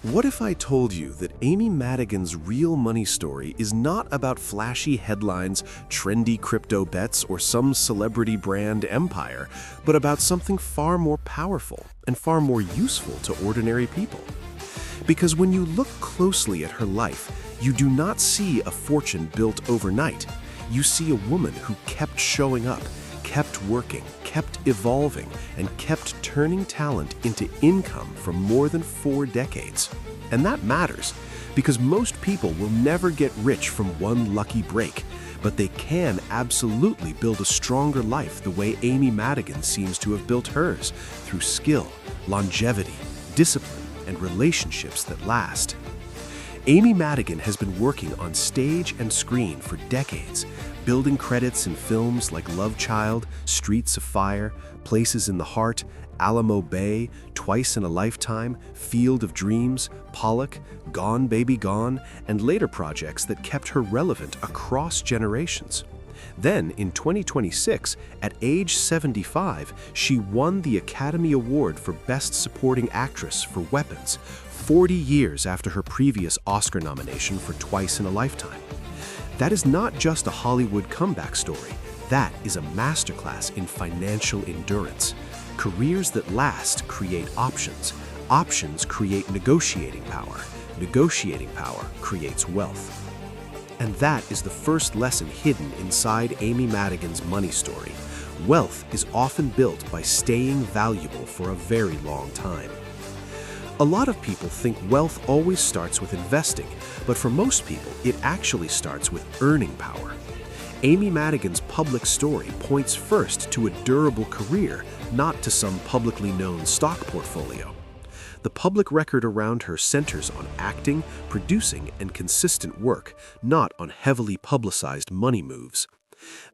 What if I told you that Amy Madigan's real money story is not about flashy headlines, trendy crypto bets, or some celebrity brand empire, but about something far more powerful and far more useful to ordinary people? Because when you look closely at her life, you do not see a fortune built overnight. You see a woman who kept showing up, kept working, kept evolving, and kept turning talent into income for more than 4 decades. And that matters, because most people will never get rich from one lucky break, but they can absolutely build a stronger life the way Amy Madigan seems to have built hers, through skill, longevity, discipline, and relationships that last. Amy Madigan has been working on stage and screen for decades, building credits in films like Love Child, Streets of Fire, Places in the Heart, Alamo Bay, Twice in a Lifetime, Field of Dreams, Pollock, Gone Baby Gone, and later projects that kept her relevant across generations. Then, in 2026, at age 75, she won the Academy Award for Best Supporting Actress for Weapons, 40 years after her previous Oscar nomination for Twice in a Lifetime. That is not just a Hollywood comeback story. That is a masterclass in financial endurance. Careers that last create options. Options create negotiating power. Negotiating power creates wealth. And that is the first lesson hidden inside Amy Madigan's money story. Wealth is often built by staying valuable for a very long time. A lot of people think wealth always starts with investing, but for most people, it actually starts with earning power. Amy Madigan's public story points first to a durable career, not to some publicly known stock portfolio. The public record around her centers on acting, producing, and consistent work, not on heavily publicized money moves.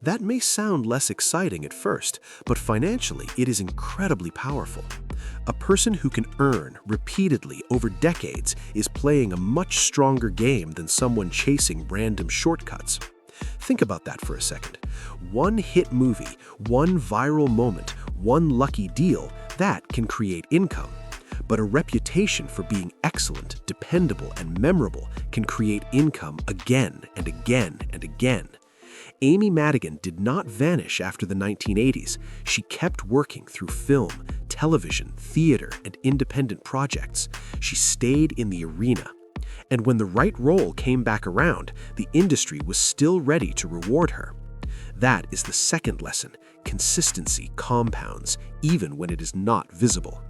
That may sound less exciting at first, but financially it is incredibly powerful. A person who can earn repeatedly over decades is playing a much stronger game than someone chasing random shortcuts. Think about that for a second. One hit movie, one viral moment, one lucky deal, that can create income. But a reputation for being excellent, dependable, and memorable can create income again and again and again. Amy Madigan did not vanish after the 1980s. She kept working through film, television, theater, and independent projects. She stayed in the arena. And when the right role came back around, the industry was still ready to reward her. That is the second lesson. Consistency compounds, even when it is not visible.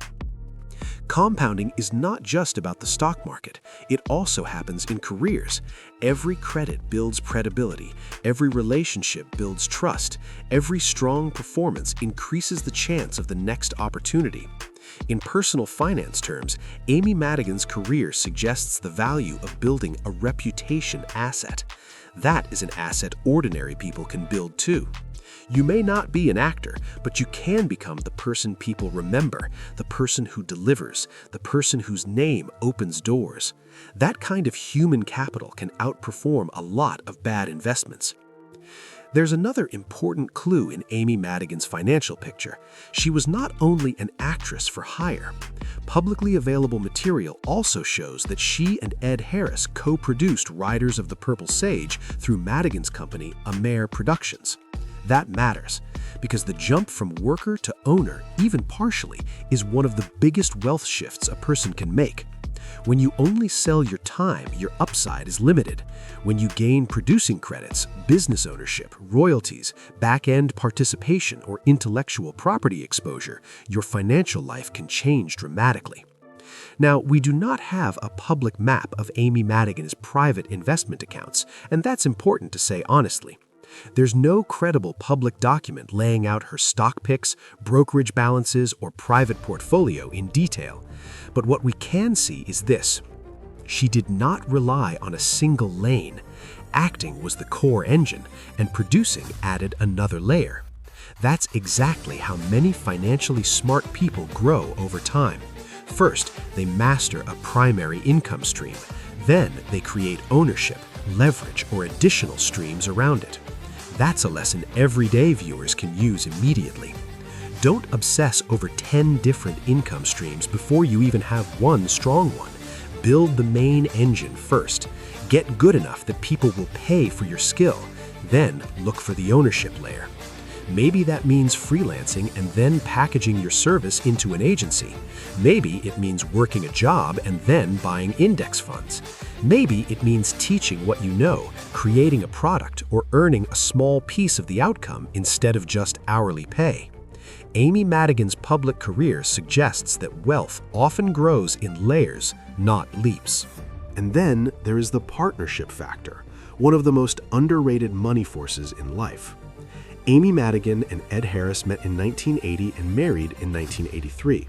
Compounding is not just about the stock market. It also happens in careers. Every credit builds credibility. Every relationship builds trust. Every strong performance increases the chance of the next opportunity. In personal finance terms, Amy Madigan's career suggests the value of building a reputation asset. That is an asset ordinary people can build too. You may not be an actor, but you can become the person people remember, the person who delivers, the person whose name opens doors. That kind of human capital can outperform a lot of bad investments. There's another important clue in Amy Madigan's financial picture. She was not only an actress for hire. Publicly available material also shows that she and Ed Harris co-produced Riders of the Purple Sage through Madigan's company, Amer Productions. That matters, because the jump from worker to owner, even partially, is one of the biggest wealth shifts a person can make. When you only sell your time, your upside is limited. When you gain producing credits, business ownership, royalties, back-end participation, or intellectual property exposure, your financial life can change dramatically. Now, we do not have a public map of Amy Madigan's private investment accounts, and that's important to say honestly. There's no credible public document laying out her stock picks, brokerage balances, or private portfolio in detail. But what we can see is this. She did not rely on a single lane. Acting was the core engine, and producing added another layer. That's exactly how many financially smart people grow over time. First, they master a primary income stream. Then they create ownership, leverage, or additional streams around it. That's a lesson everyday viewers can use immediately. Don't obsess over 10 different income streams before you even have one strong one. Build the main engine first. Get good enough that people will pay for your skill. Then look for the ownership layer. Maybe that means freelancing and then packaging your service into an agency. Maybe it means working a job and then buying index funds. Maybe it means teaching what you know, creating a product, or earning a small piece of the outcome instead of just hourly pay. Amy Madigan's public career suggests that wealth often grows in layers, not leaps. And then there is the partnership factor, one of the most underrated money forces in life. Amy Madigan and Ed Harris met in 1980 and married in 1983.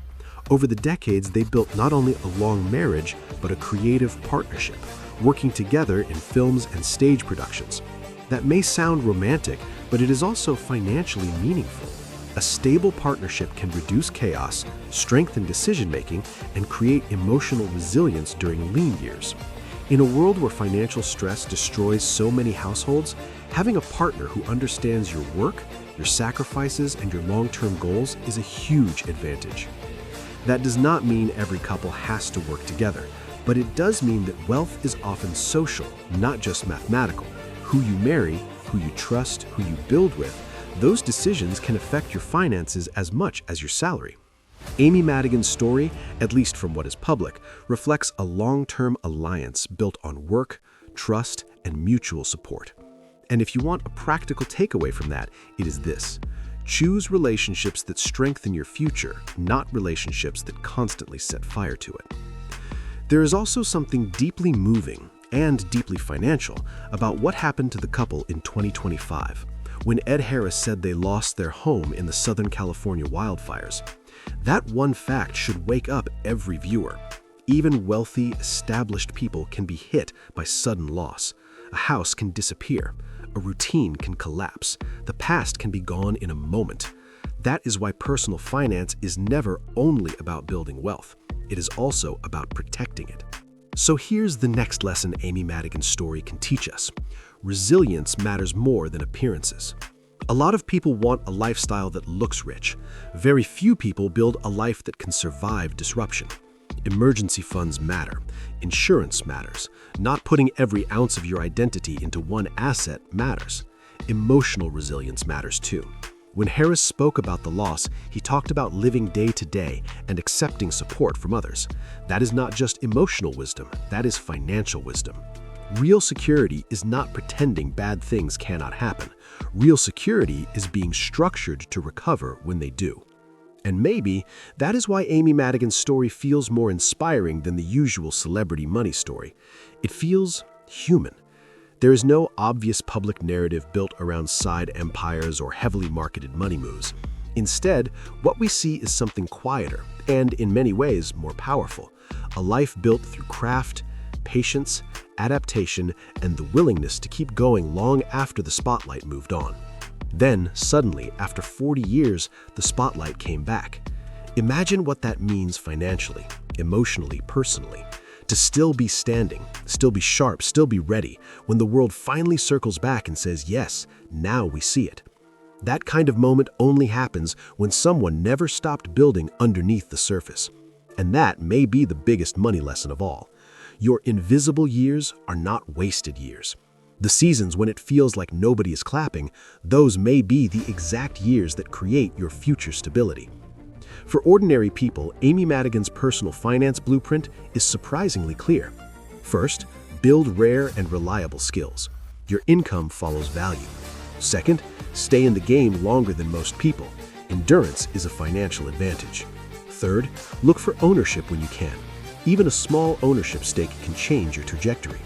Over the decades, they built not only a long marriage, but a creative partnership, working together in films and stage productions. That may sound romantic, but it is also financially meaningful. A stable partnership can reduce chaos, strengthen decision-making, and create emotional resilience during lean years. In a world where financial stress destroys so many households, having a partner who understands your work, your sacrifices, and your long-term goals is a huge advantage. That does not mean every couple has to work together, but it does mean that wealth is often social, not just mathematical. Who you marry, who you trust, who you build with, those decisions can affect your finances as much as your salary. Amy Madigan's story, at least from what is public, reflects a long-term alliance built on work, trust, and mutual support. And if you want a practical takeaway from that, it is this: choose relationships that strengthen your future, not relationships that constantly set fire to it. There is also something deeply moving and deeply financial about what happened to the couple in 2025, when Ed Harris said they lost their home in the Southern California wildfires. That one fact should wake up every viewer. Even wealthy, established people can be hit by sudden loss. A house can disappear. A routine can collapse. The past can be gone in a moment. That is why personal finance is never only about building wealth. It is also about protecting it. So here's the next lesson Amy Madigan's story can teach us. Resilience matters more than appearances. A lot of people want a lifestyle that looks rich. Very few people build a life that can survive disruption. Emergency funds matter. Insurance matters. Not putting every ounce of your identity into one asset matters. Emotional resilience matters too. When Harris spoke about the loss, he talked about living day to day and accepting support from others. That is not just emotional wisdom, that is financial wisdom. Real security is not pretending bad things cannot happen. Real security is being structured to recover when they do. And maybe that is why Amy Madigan's story feels more inspiring than the usual celebrity money story. It feels human. There is no obvious public narrative built around side empires or heavily marketed money moves. Instead, what we see is something quieter and, in many ways, more powerful. A life built through craft, patience, adaptation, and the willingness to keep going long after the spotlight moved on. Then, suddenly, after 40 years, the spotlight came back. Imagine what that means financially, emotionally, personally. To still be standing, still be sharp, still be ready, when the world finally circles back and says, yes, now we see it. That kind of moment only happens when someone never stopped building underneath the surface. And that may be the biggest money lesson of all. Your invisible years are not wasted years. The seasons when it feels like nobody is clapping, those may be the exact years that create your future stability. For ordinary people, Amy Madigan's personal finance blueprint is surprisingly clear. First, build rare and reliable skills. Your income follows value. Second, stay in the game longer than most people. Endurance is a financial advantage. Third, look for ownership when you can. Even a small ownership stake can change your trajectory.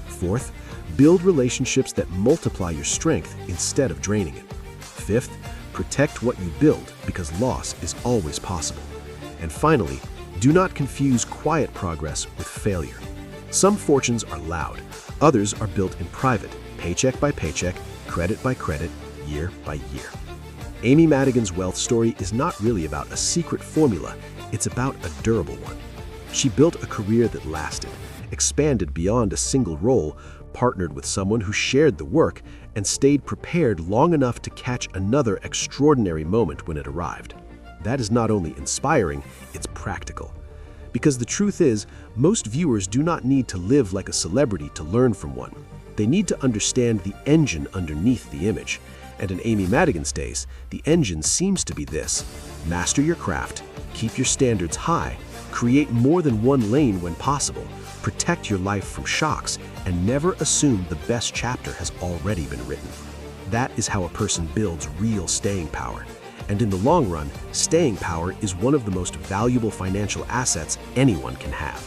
Fourth, build relationships that multiply your strength instead of draining it. Fifth, protect what you build because loss is always possible. And finally, do not confuse quiet progress with failure. Some fortunes are loud, others are built in private, paycheck by paycheck, credit by credit, year by year. Amy Madigan's wealth story is not really about a secret formula, it's about a durable one. She built a career that lasted, expanded beyond a single role, partnered with someone who shared the work, and stayed prepared long enough to catch another extraordinary moment when it arrived. That is not only inspiring, it's practical. Because the truth is, most viewers do not need to live like a celebrity to learn from one. They need to understand the engine underneath the image. And in Amy Madigan's case, the engine seems to be this: master your craft, keep your standards high, create more than one lane when possible, protect your life from shocks, and never assume the best chapter has already been written. That is how a person builds real staying power. And in the long run, staying power is one of the most valuable financial assets anyone can have.